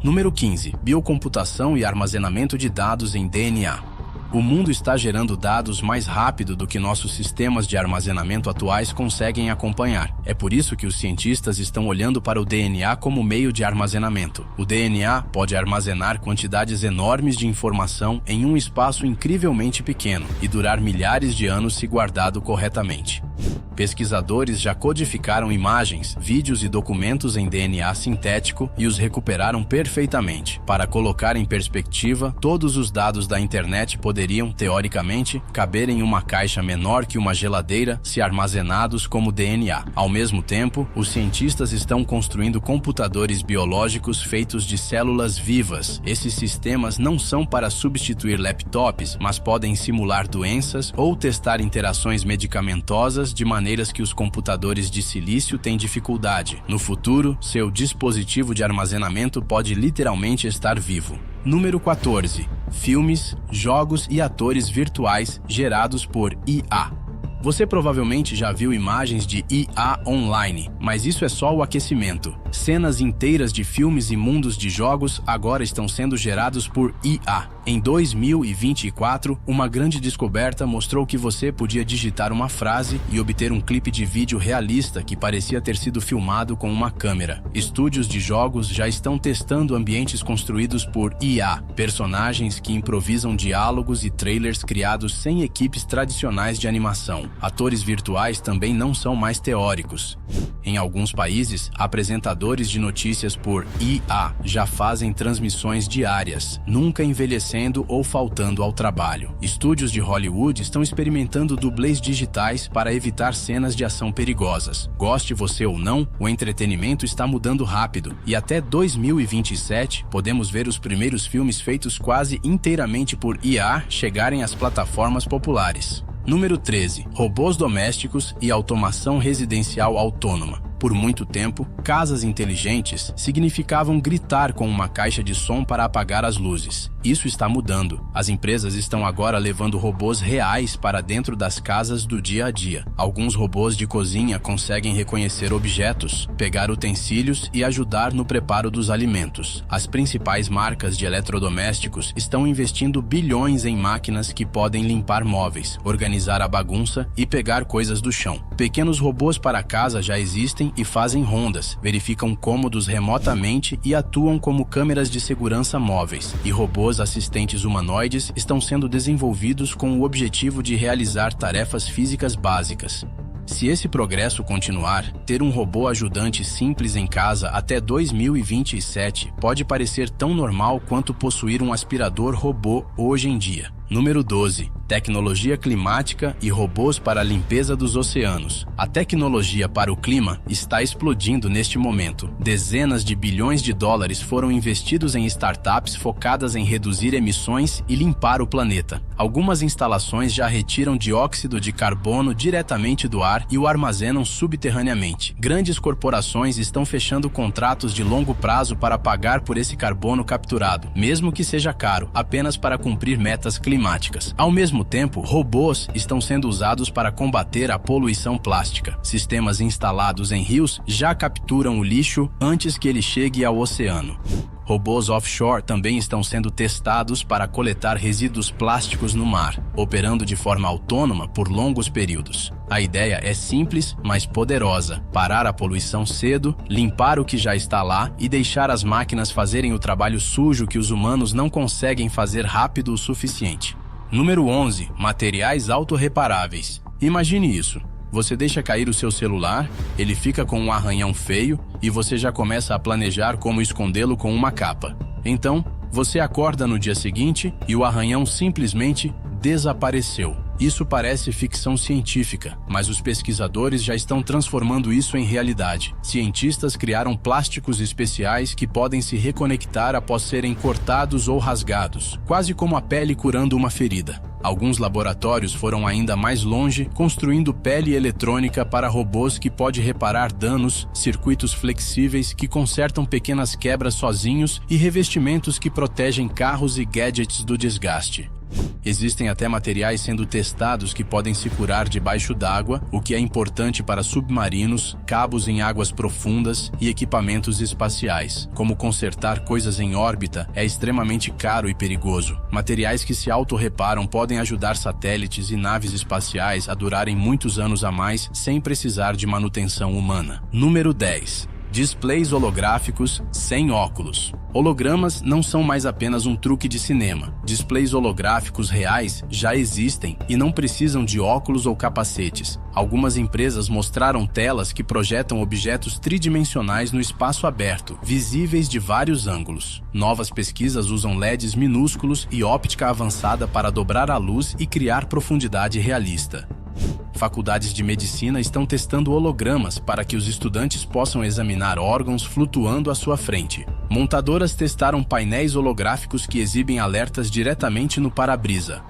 Número 15. Biocomputação e armazenamento de dados em DNA. O mundo está gerando dados mais rápido do que nossos sistemas de armazenamento atuais conseguem acompanhar. É por isso que os cientistas estão olhando para o DNA como meio de armazenamento. O DNA pode armazenar quantidades enormes de informação em um espaço incrivelmente pequeno e durar milhares de anos se guardado corretamente. Pesquisadores já codificaram imagens, vídeos e documentos em DNA sintético e os recuperaram perfeitamente. Para colocar em perspectiva, todos os dados da internet poderiam, teoricamente, caber em uma caixa menor que uma geladeira se armazenados como DNA. Ao mesmo tempo, os cientistas estão construindo computadores biológicos feitos de células vivas. Esses sistemas não são para substituir laptops, mas podem simular doenças ou testar interações medicamentosas de maneiras que os computadores de silício têm dificuldade. No futuro, seu dispositivo de armazenamento pode literalmente estar vivo. Número 14. Filmes, jogos e atores virtuais gerados por IA. Você provavelmente já viu imagens de IA online, mas isso é só o aquecimento. Cenas inteiras de filmes e mundos de jogos agora estão sendo gerados por IA. Em 2024, uma grande descoberta mostrou que você podia digitar uma frase e obter um clipe de vídeo realista que parecia ter sido filmado com uma câmera. Estúdios de jogos já estão testando ambientes construídos por IA, personagens que improvisam diálogos e trailers criados sem equipes tradicionais de animação. Atores virtuais também não são mais teóricos. Em alguns países, apresentadores de notícias por IA já fazem transmissões diárias, nunca envelhecendo ou faltando ao trabalho. Estúdios de Hollywood estão experimentando dublês digitais para evitar cenas de ação perigosas. Goste você ou não, o entretenimento está mudando rápido e até 2027 podemos ver os primeiros filmes feitos quase inteiramente por IA chegarem às plataformas populares. Número 13. Robôs domésticos e automação residencial autônoma. Por muito tempo, casas inteligentes significavam gritar com uma caixa de som para apagar as luzes. Isso está mudando. As empresas estão agora levando robôs reais para dentro das casas do dia a dia. Alguns robôs de cozinha conseguem reconhecer objetos, pegar utensílios e ajudar no preparo dos alimentos. As principais marcas de eletrodomésticos estão investindo bilhões em máquinas que podem limpar móveis, organizar a bagunça e pegar coisas do chão. Pequenos robôs para casa já existem e fazem rondas, verificam cômodos remotamente e atuam como câmeras de segurança móveis. E robôs assistentes humanoides estão sendo desenvolvidos com o objetivo de realizar tarefas físicas básicas. Se esse progresso continuar, ter um robô ajudante simples em casa até 2027 pode parecer tão normal quanto possuir um aspirador robô hoje em dia. Número 12. Tecnologia climática e robôs para a limpeza dos oceanos. A tecnologia para o clima está explodindo neste momento. Dezenas de bilhões de dólares foram investidos em startups focadas em reduzir emissões e limpar o planeta. Algumas instalações já retiram dióxido de carbono diretamente do ar e o armazenam subterraneamente. Grandes corporações estão fechando contratos de longo prazo para pagar por esse carbono capturado, mesmo que seja caro, apenas para cumprir metas climáticas. Ao mesmo tempo, robôs estão sendo usados para combater a poluição plástica. Sistemas instalados em rios já capturam o lixo antes que ele chegue ao oceano. Robôs offshore também estão sendo testados para coletar resíduos plásticos no mar, operando de forma autônoma por longos períodos. A ideia é simples, mas poderosa: parar a poluição cedo, limpar o que já está lá e deixar as máquinas fazerem o trabalho sujo que os humanos não conseguem fazer rápido o suficiente. Número 11. Materiais autorreparáveis. Imagine isso. Você deixa cair o seu celular, ele fica com um arranhão feio e você já começa a planejar como escondê-lo com uma capa. Então, você acorda no dia seguinte e o arranhão simplesmente desapareceu. Isso parece ficção científica, mas os pesquisadores já estão transformando isso em realidade. Cientistas criaram plásticos especiais que podem se reconectar após serem cortados ou rasgados, quase como a pele curando uma ferida. Alguns laboratórios foram ainda mais longe, construindo pele eletrônica para robôs que pode reparar danos, circuitos flexíveis que consertam pequenas quebras sozinhos e revestimentos que protegem carros e gadgets do desgaste. Existem até materiais sendo testados que podem se curar debaixo d'água, o que é importante para submarinos, cabos em águas profundas e equipamentos espaciais. Como consertar coisas em órbita é extremamente caro e perigoso. Materiais que se autorreparam podem ajudar satélites e naves espaciais a durarem muitos anos a mais sem precisar de manutenção humana. Número 10. Displays holográficos sem óculos. Hologramas não são mais apenas um truque de cinema. Displays holográficos reais já existem e não precisam de óculos ou capacetes. Algumas empresas mostraram telas que projetam objetos tridimensionais no espaço aberto, visíveis de vários ângulos. Novas pesquisas usam LEDs minúsculos e óptica avançada para dobrar a luz e criar profundidade realista. Faculdades de medicina estão testando hologramas para que os estudantes possam examinar órgãos flutuando à sua frente. Montadoras testaram painéis holográficos que exibem alertas diretamente no para-brisa.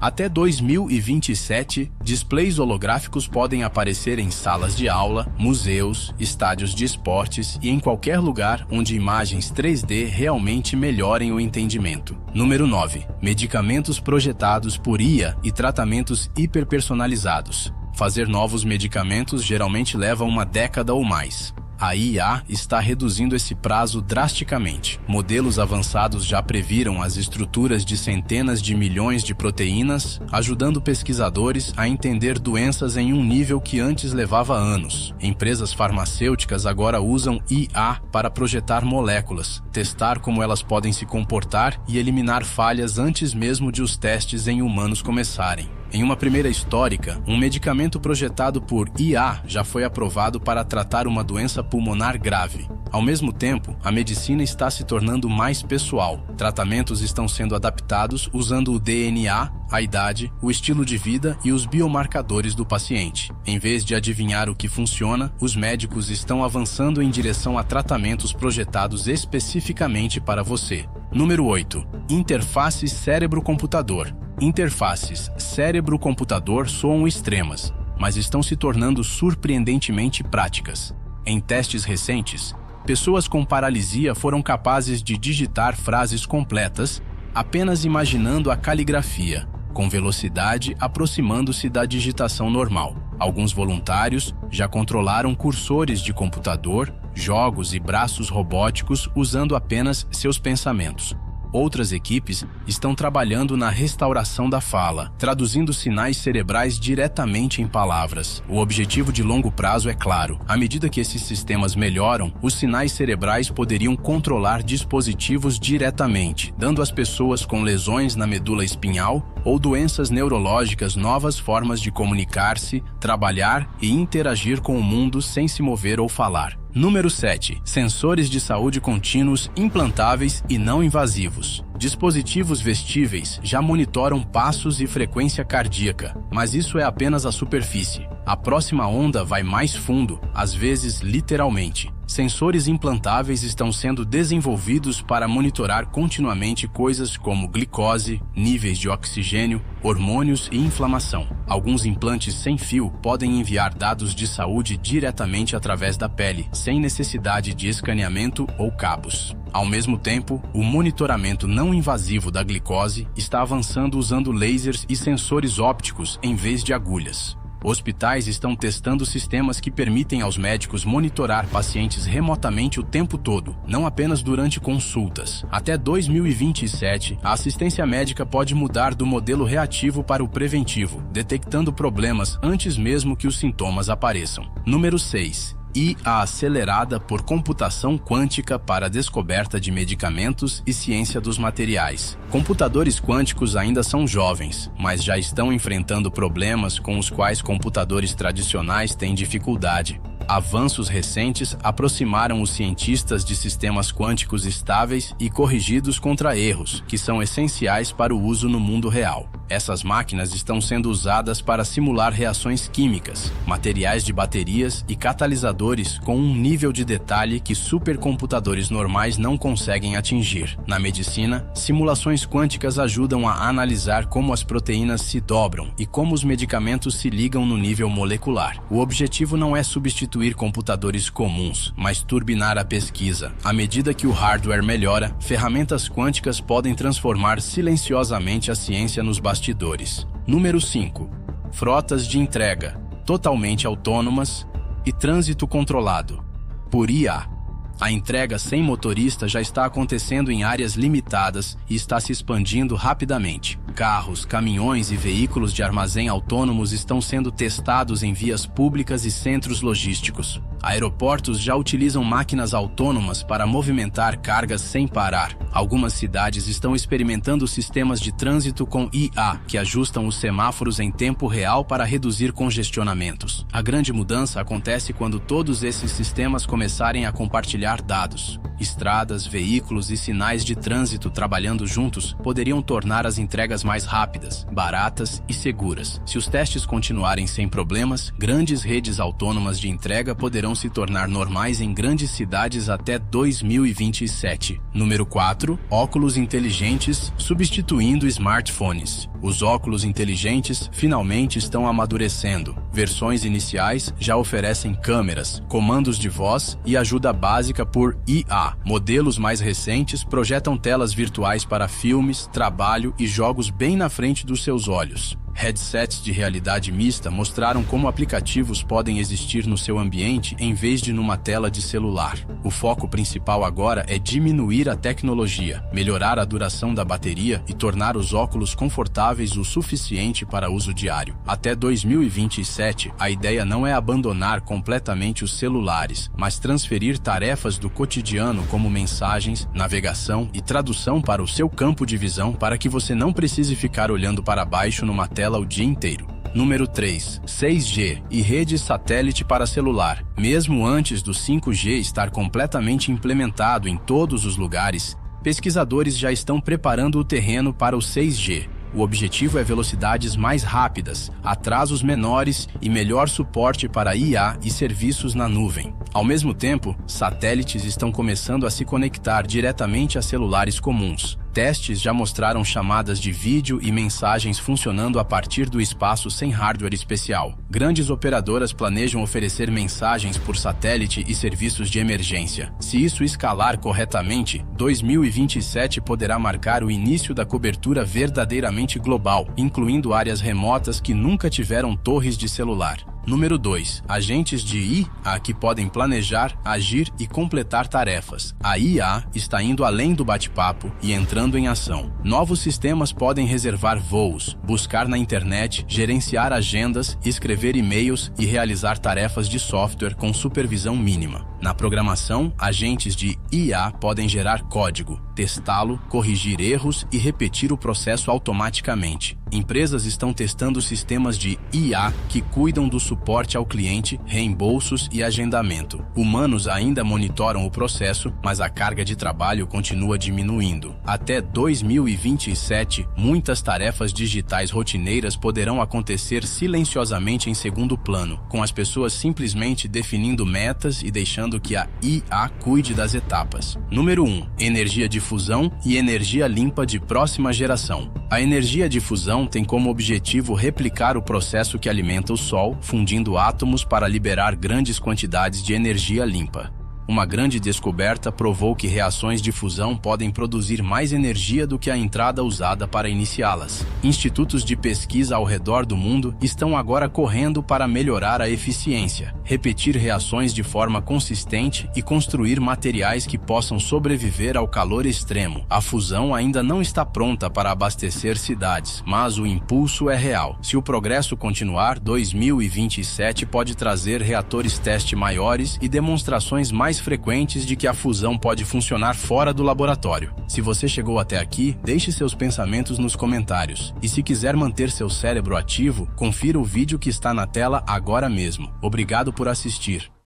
Até 2027, displays holográficos podem aparecer em salas de aula, museus, estádios de esportes e em qualquer lugar onde imagens 3D realmente melhorem o entendimento. Número 9. Medicamentos projetados por IA e tratamentos hiperpersonalizados. Fazer novos medicamentos geralmente leva uma década ou mais. A IA está reduzindo esse prazo drasticamente. Modelos avançados já previram as estruturas de centenas de milhões de proteínas, ajudando pesquisadores a entender doenças em um nível que antes levava anos. Empresas farmacêuticas agora usam IA para projetar moléculas, testar como elas podem se comportar e eliminar falhas antes mesmo de os testes em humanos começarem. Em uma primeira histórica, um medicamento projetado por IA já foi aprovado para tratar uma doença pulmonar grave. Ao mesmo tempo, a medicina está se tornando mais pessoal. Tratamentos estão sendo adaptados usando o DNA, a idade, o estilo de vida e os biomarcadores do paciente. Em vez de adivinhar o que funciona, os médicos estão avançando em direção a tratamentos projetados especificamente para você. Número 8. Interfaces cérebro-computador. Interfaces cérebro-computador soam extremas, mas estão se tornando surpreendentemente práticas. Em testes recentes, pessoas com paralisia foram capazes de digitar frases completas apenas imaginando a caligrafia, com velocidade aproximando-se da digitação normal. Alguns voluntários já controlaram cursores de computador, jogos e braços robóticos usando apenas seus pensamentos. Outras equipes estão trabalhando na restauração da fala, traduzindo sinais cerebrais diretamente em palavras. O objetivo de longo prazo é claro. À medida que esses sistemas melhoram, os sinais cerebrais poderiam controlar dispositivos diretamente, dando às pessoas com lesões na medula espinhal ou doenças neurológicas novas formas de comunicar-se, trabalhar e interagir com o mundo sem se mover ou falar. Número 7. Sensores de saúde contínuos implantáveis e não invasivos. Dispositivos vestíveis já monitoram passos e frequência cardíaca, mas isso é apenas a superfície. A próxima onda vai mais fundo, às vezes literalmente. Sensores implantáveis estão sendo desenvolvidos para monitorar continuamente coisas como glicose, níveis de oxigênio, hormônios e inflamação. Alguns implantes sem fio podem enviar dados de saúde diretamente através da pele, sem necessidade de escaneamento ou cabos. Ao mesmo tempo, o monitoramento não invasivo da glicose está avançando usando lasers e sensores ópticos em vez de agulhas. Hospitais estão testando sistemas que permitem aos médicos monitorar pacientes remotamente o tempo todo, não apenas durante consultas. Até 2027, a assistência médica pode mudar do modelo reativo para o preventivo, detectando problemas antes mesmo que os sintomas apareçam. Número 6. IA acelerada por computação quântica para a descoberta de medicamentos e ciência dos materiais. Computadores quânticos ainda são jovens, mas já estão enfrentando problemas com os quais computadores tradicionais têm dificuldade. Avanços recentes aproximaram os cientistas de sistemas quânticos estáveis e corrigidos contra erros, que são essenciais para o uso no mundo real. Essas máquinas estão sendo usadas para simular reações químicas, materiais de baterias e catalisadores com um nível de detalhe que supercomputadores normais não conseguem atingir. Na medicina, simulações quânticas ajudam a analisar como as proteínas se dobram e como os medicamentos se ligam no nível molecular. O objetivo não é substituir substituir computadores comuns, mas turbinar a pesquisa. À medida que o hardware melhora, ferramentas quânticas podem transformar silenciosamente a ciência nos bastidores. Número 5. Frotas de entrega, totalmente autônomas e trânsito controlado por IA. A entrega sem motorista já está acontecendo em áreas limitadas e está se expandindo rapidamente. Carros, caminhões e veículos de armazém autônomos estão sendo testados em vias públicas e centros logísticos. Aeroportos já utilizam máquinas autônomas para movimentar cargas sem parar. Algumas cidades estão experimentando sistemas de trânsito com IA, que ajustam os semáforos em tempo real para reduzir congestionamentos. A grande mudança acontece quando todos esses sistemas começarem a compartilhar dados. Estradas, veículos e sinais de trânsito trabalhando juntos poderiam tornar as entregas mais rápidas, baratas e seguras. Se os testes continuarem sem problemas, grandes redes autônomas de entrega poderão se tornar normais em grandes cidades até 2027. Número 4. Óculos inteligentes substituindo smartphones. Os óculos inteligentes finalmente estão amadurecendo. Versões iniciais já oferecem câmeras, comandos de voz e ajuda básica por IA. Modelos mais recentes projetam telas virtuais para filmes, trabalho e jogos bem na frente dos seus olhos. Headsets de realidade mista mostraram como aplicativos podem existir no seu ambiente em vez de numa tela de celular. O foco principal agora é diminuir a tecnologia, melhorar a duração da bateria e tornar os óculos confortáveis o suficiente para uso diário. Até 2027, a ideia não é abandonar completamente os celulares, mas transferir tarefas do cotidiano como mensagens, navegação e tradução para o seu campo de visão para que você não precise ficar olhando para baixo numa tela o dia inteiro. Número 3. 6G e rede satélite para celular. Mesmo antes do 5G estar completamente implementado em todos os lugares, pesquisadores já estão preparando o terreno para o 6G. O objetivo é velocidades mais rápidas, atrasos menores e melhor suporte para IA e serviços na nuvem. Ao mesmo tempo, satélites estão começando a se conectar diretamente a celulares comuns. Testes já mostraram chamadas de vídeo e mensagens funcionando a partir do espaço sem hardware especial. Grandes operadoras planejam oferecer mensagens por satélite e serviços de emergência. Se isso escalar corretamente, 2027 poderá marcar o início da cobertura verdadeiramente global, incluindo áreas remotas que nunca tiveram torres de celular. Número 2. Agentes de IA que podem planejar, agir e completar tarefas. A IA está indo além do bate-papo e entrando em ação. Novos sistemas podem reservar voos, buscar na internet, gerenciar agendas, escrever e-mails e realizar tarefas de software com supervisão mínima. Na programação, agentes de IA podem gerar código, testá-lo, corrigir erros e repetir o processo automaticamente. Empresas estão testando sistemas de IA que cuidam do suporte ao cliente, reembolsos e agendamento. Humanos ainda monitoram o processo, mas a carga de trabalho continua diminuindo. Até 2027, muitas tarefas digitais rotineiras poderão acontecer silenciosamente em segundo plano, com as pessoas simplesmente definindo metas e deixando que a IA cuide das etapas. Número 1. Energia de fusão e energia limpa de próxima geração. A energia de fusão tem como objetivo replicar o processo que alimenta o Sol, fundindo átomos para liberar grandes quantidades de energia limpa. Uma grande descoberta provou que reações de fusão podem produzir mais energia do que a entrada usada para iniciá-las. Institutos de pesquisa ao redor do mundo estão agora correndo para melhorar a eficiência, repetir reações de forma consistente e construir materiais que possam sobreviver ao calor extremo. A fusão ainda não está pronta para abastecer cidades, mas o impulso é real. Se o progresso continuar, 2027 pode trazer reatores teste maiores e demonstrações mais frequentes de que a fusão pode funcionar fora do laboratório. Se você chegou até aqui, deixe seus pensamentos nos comentários. E se quiser manter seu cérebro ativo, confira o vídeo que está na tela agora mesmo. Obrigado por assistir.